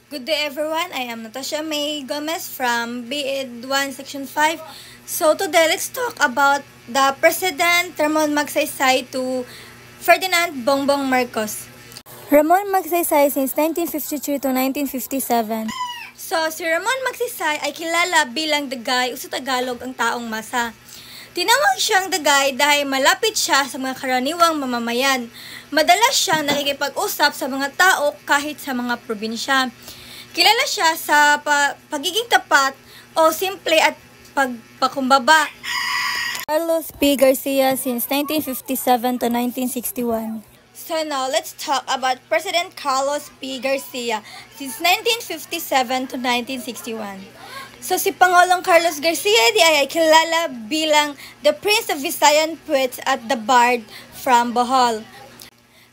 Good day everyone, I am Natasha May Gomez from BEd 1 Section 5. So today let's talk about the President Ramon Magsaysay to Ferdinand Bongbong Marcos. Ramon Magsaysay since 1953 to 1957. So si Ramon Magsaysay ay kilala bilang Dagay o sa Tagalog ang taong masa. Tinawag siyang Dagay dahil malapit siya sa mga karaniwang mamamayan. Madalas siyang nakikipag-usap sa mga tao kahit sa mga probinsya. Kilala siya sa pagiging tapat o simple at pagpakumbaba. Carlos P. Garcia since 1957 to 1961. So now, let's talk about President Carlos P. Garcia since 1957 to 1961. So si Pangulong Carlos Garcia ay kilala bilang the Prince of Visayan Poets at the Bard from Bohol.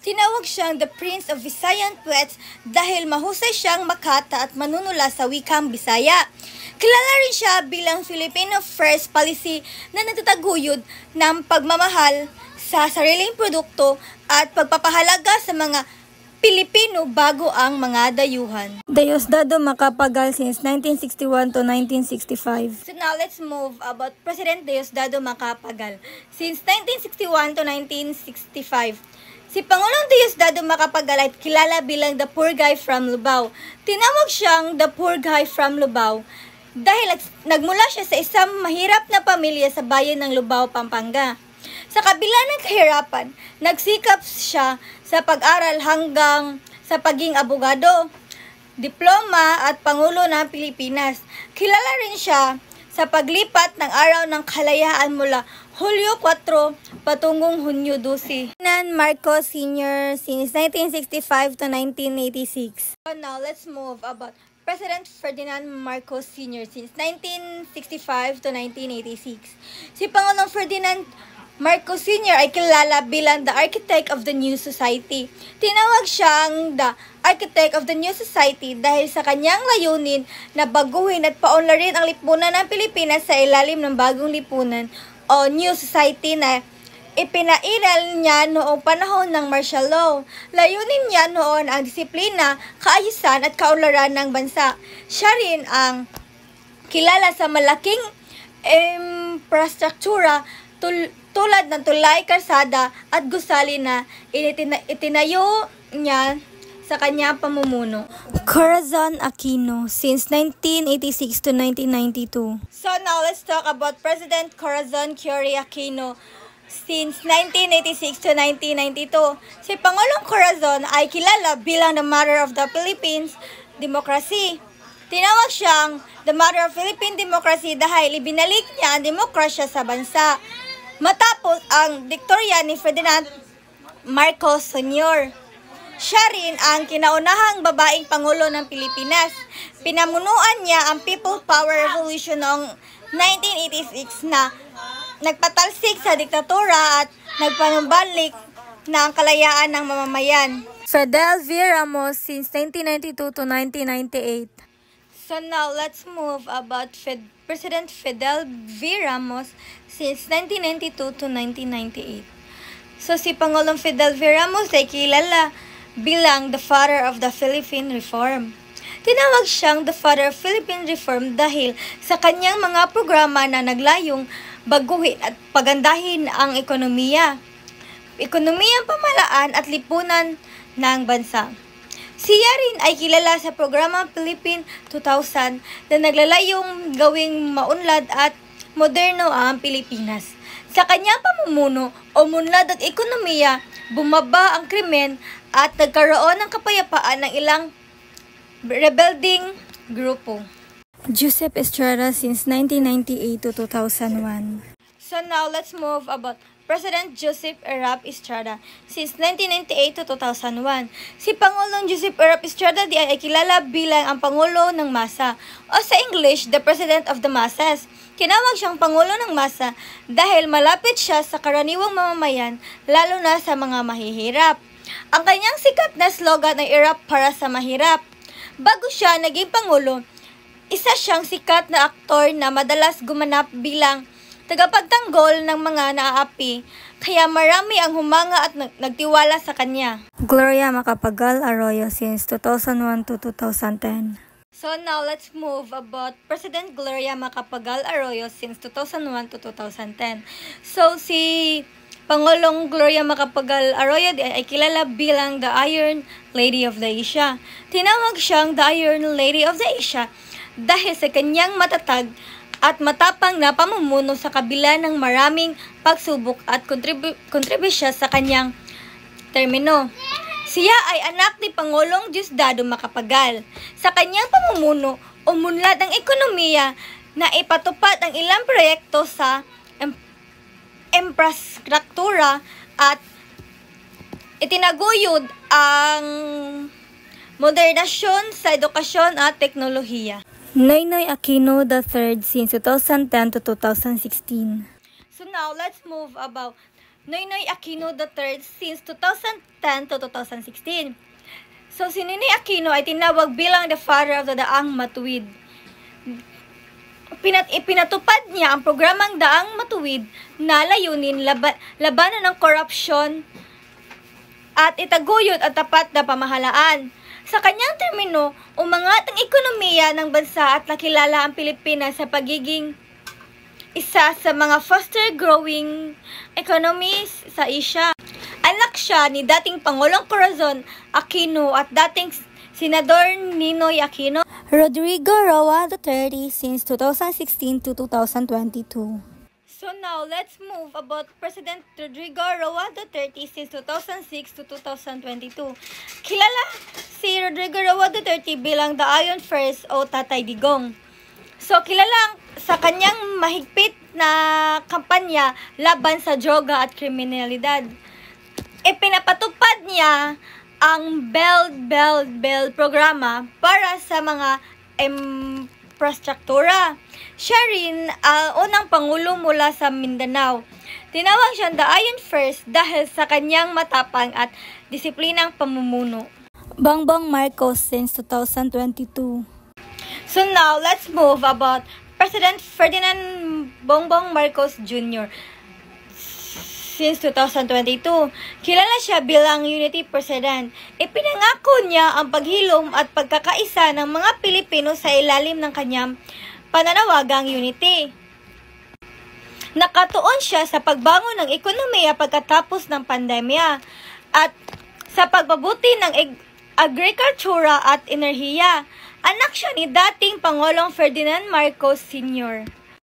Tinawag siyang the Prince of Visayan Poets dahil mahusay siyang makata at manunula sa wikang Bisaya. Kilala rin siya bilang Filipino First Policy na nagtataguyod ng pagmamahal sa sariling produkto at pagpapahalaga sa mga Pilipino bago ang mga dayuhan. Diosdado Macapagal since 1961 to 1965. So now let's move about President Diosdado Macapagal since 1961 to 1965. Si Pangulong Diosdado Macapagal ay kilala bilang the poor guy from Lubao. Tinawag siyang the poor guy from Lubao dahil nagmula siya sa isang mahirap na pamilya sa bayan ng Lubao, Pampanga. Sa kabila ng kahirapan, nagsikap siya sa pag-aral hanggang sa pagiging abogado, diploma at Pangulo ng Pilipinas. Kilala rin siya sa paglipat ng araw ng kalayaan mula Hulyo 4 patungong Hunyo 12. Ferdinand Marcos Sr. since 1965 to 1986. So now let's move about President Ferdinand Marcos Sr. since 1965 to 1986. Si Pangulong Ferdinand Marcos Sr. ay kilala bilang the Architect of the New Society. Tinawag siyang the Architect of the New Society dahil sa kanyang layunin na baguhin at paunlarin ang lipunan ng Pilipinas sa ilalim ng bagong lipunan o New Society na ipinairal niya noong panahon ng martial law. Layunin niya noon ang disiplina, kaayusan at kaunlaran ng bansa. Siya rin ang kilala sa malaking infrastruktura tulad ng tulay, kalsada at gusali na itinayo niya sa kanyang pamumuno. Corazon Aquino since 1986 to 1992. So now let's talk about President Corazon Curie Aquino since 1986 to 1992. Si Pangulong Corazon ay kilala bilang the Mother of the Philippines Democracy. Tinawag siyang the Mother of Philippine Democracy dahil ibinalik niya ang demokrasya sa bansa matapos ang diktorya ni Ferdinand Marcos Sr. Siya rin ang kinaunahang babaeng Pangulo ng Pilipinas. Pinamunuan niya ang People Power Revolution noong 1986 na nagpatalsik sa diktatura at nagpanumbalik na ang kalayaan ng mamamayan. Fidel V. Ramos since 1992 to 1998. So now let's move about President Fidel V. Ramos since 1992 to 1998. So si Pangulong Fidel V. Ramos ay kilala bilang the Father of the Philippine Reform. Tinawag siyang the Father of Philippine Reform dahil sa kanyang mga programa na naglayong baguhin at pagandahin ang ekonomiyang pamahalaan at lipunan ng bansa. Siya rin ay kilala sa programa Philippine 2000 na naglalayong gawing maunlad at moderno ang Pilipinas. Sa kanyang pamumuno, umunlad ang ekonomiya, bumaba ang krimen at nagkaroon ng kapayapaan ng ilang rebelding grupo. Joseph Estrada since 1998 to 2001. So now let's move about President Joseph Erap Estrada since 1998 to 2001. Si Pangulong Joseph Erap Estrada ay kilala bilang ang Pangulo ng Masa o sa English, the President of the Masses. Kinawag siyang Pangulo ng Masa dahil malapit siya sa karaniwang mamamayan, lalo na sa mga mahihirap. Ang kanyang sikat na slogan ay Erap para sa mahirap. Bago siya naging Pangulo, isa siyang sikat na aktor na madalas gumanap bilang tagapagtanggol ng mga naaapi, kaya marami ang humanga at nagtiwala sa kanya. Gloria Macapagal Arroyo since 2001 to 2010. So now let's move about President Gloria Macapagal Arroyo since 2001 to 2010. So si Pangulong Gloria Macapagal Arroyo ay kilala bilang the Iron Lady of the Asia. Tinawag siyang the Iron Lady of the Asia dahil sa kanyang matatag at matapang na pamumuno sa kabila ng maraming pagsubok at kontribusyon sa kanyang termino. Siya ay anak ni Pangulong Diosdado Macapagal. Sa kanyang pamumuno, umunlad ang ekonomiya na ipatupad ang ilang proyekto sa infrastruktura at itinaguyod ang modernasyon sa edukasyon at teknolohiya. Noynoy Aquino III since 2010 to 2016. So now, let's move about Noynoy Aquino III since 2010 to 2016. So si Noynoy Aquino ay tinawag bilang the father of the Daang Matuwid. Ipinatupad niya ang programang Daang Matuwid na layunin labanan ng korupsyon at itaguyod at tapat na pamahalaan. Sa kanyang termino, umangat ang ekonomiya ng bansa at nakilala ang Pilipinas sa pagiging isa sa mga faster-growing economies sa Asia. Anak siya ni dating Pangulong Corazon Aquino at dating Senador Ninoy Aquino. Rodrigo Roa III since 2016 to 2022. So now, let's move about President Rodrigo Roa III since 2006 to 2022. Kilala si Rodrigo Roa III bilang the Iron First o Tatay Digong. So, kilala sa kanyang mahigpit na kampanya laban sa droga at kriminalidad. Ipinapatupad niya ang Belt programa para sa mga infrastruktura. Siya rin unang pangulo mula sa Mindanao. Tinawag siyang the Iron First dahil sa kanyang matapang at disiplinang pamumuno. Bongbong Marcos since 2022. So now, let's move about President Ferdinand Bongbong Marcos Jr. Since 2022. Kilala siya bilang Unity President. Ipinangako niya ang paghilom at pagkakaisa ng mga Pilipino sa ilalim ng kanyang pananawagang unity. Nakatuon siya sa pagbangon ng ekonomiya pagkatapos ng pandemya at sa pagpabuti ng agrikultura at enerhiya. Anak siya ni dating Pangulong Ferdinand Marcos Sr.